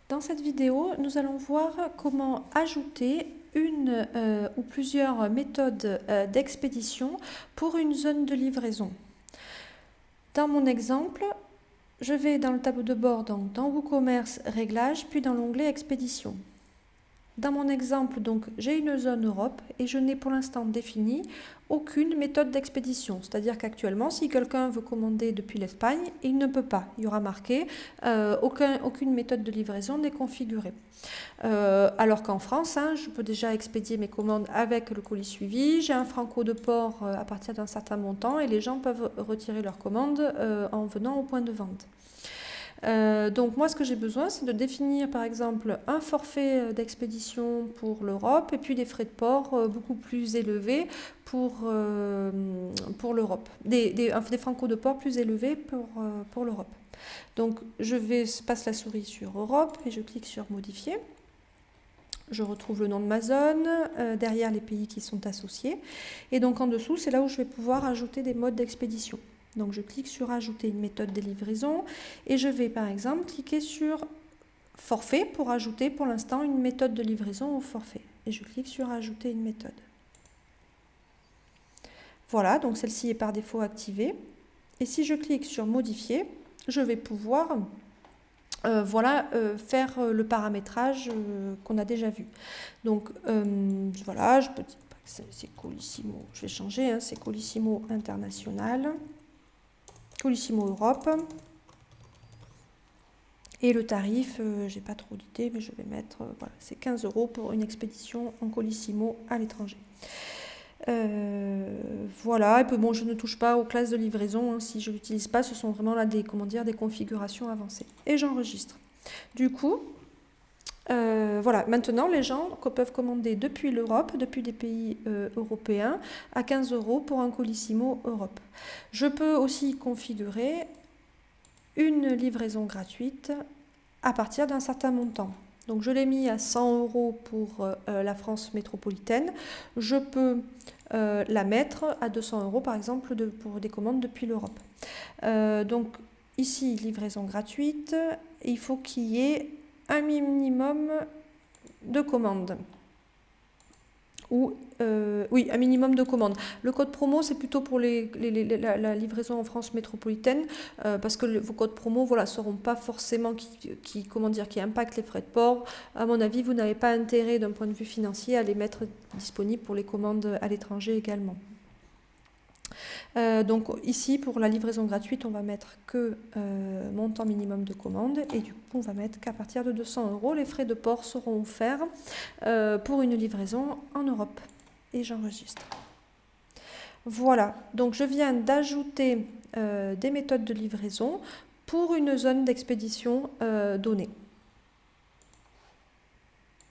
Dans cette vidéo, nous allons voir comment ajouter une ou plusieurs méthodes d'expédition pour une zone de livraison. Dans mon exemple, je vais dans le tableau de bord, donc dans WooCommerce Réglages, puis dans l'onglet Expédition. Dans mon exemple, donc, j'ai une zone Europe et je n'ai pour l'instant défini aucune méthode d'expédition. C'est-à-dire qu'actuellement, si quelqu'un veut commander depuis l'Espagne, il ne peut pas. Il y aura marqué aucune méthode de livraison n'est configurée. Alors qu'en France, je peux déjà expédier mes commandes avec le colis suivi. J'ai un franco de port à partir d'un certain montant et les gens peuvent retirer leurs commandes en venant au point de vente. Donc moi ce que j'ai besoin c'est de définir par exemple un forfait d'expédition pour l'Europe et puis des frais de port beaucoup plus élevés pour l'Europe, des francos de port plus élevés pour l'Europe. Donc je passe la souris sur Europe et je clique sur modifier. Je retrouve le nom de ma zone, derrière les pays qui sont associés et donc en dessous c'est là où je vais pouvoir ajouter des modes d'expédition. Donc je clique sur ajouter une méthode de livraison et je vais par exemple cliquer sur forfait pour ajouter pour l'instant une méthode de livraison au forfait. Et je clique sur ajouter une méthode. Voilà, donc celle-ci est par défaut activée. Et si je clique sur modifier, je vais pouvoir faire le paramétrage qu'on a déjà vu. Donc voilà, je peux dire que c'est Colissimo, je vais changer, c'est Colissimo International. Colissimo Europe. Et le tarif, j'ai pas trop d'idées, mais je vais mettre, voilà, c'est 15 € pour une expédition en Colissimo à l'étranger. Voilà, et puis bon, je ne touche pas aux classes de livraison, si je l'utilise pas, ce sont vraiment là des configurations avancées. Et j'enregistre. Du coup, voilà, maintenant les gens peuvent commander depuis l'Europe, depuis des pays européens, à 15 € pour un Colissimo Europe. Je peux aussi configurer une livraison gratuite à partir d'un certain montant. Donc je l'ai mis à 100 € pour la France métropolitaine. Je peux la mettre à 200 € par exemple pour des commandes depuis l'Europe. Donc ici, livraison gratuite, il faut qu'il y ait un minimum de commandes. Oui, un minimum de commandes. Le code promo, c'est plutôt pour la livraison en France métropolitaine, parce que vos codes promo, voilà, seront pas forcément qui impactent les frais de port. À mon avis, vous n'avez pas intérêt d'un point de vue financier à les mettre disponibles pour les commandes à l'étranger également. Donc ici pour la livraison gratuite on va mettre que montant minimum de commande et du coup on va mettre qu'à partir de 200 €, les frais de port seront offerts pour une livraison en Europe. Et j'enregistre. Voilà, donc je viens d'ajouter des méthodes de livraison pour une zone d'expédition donnée.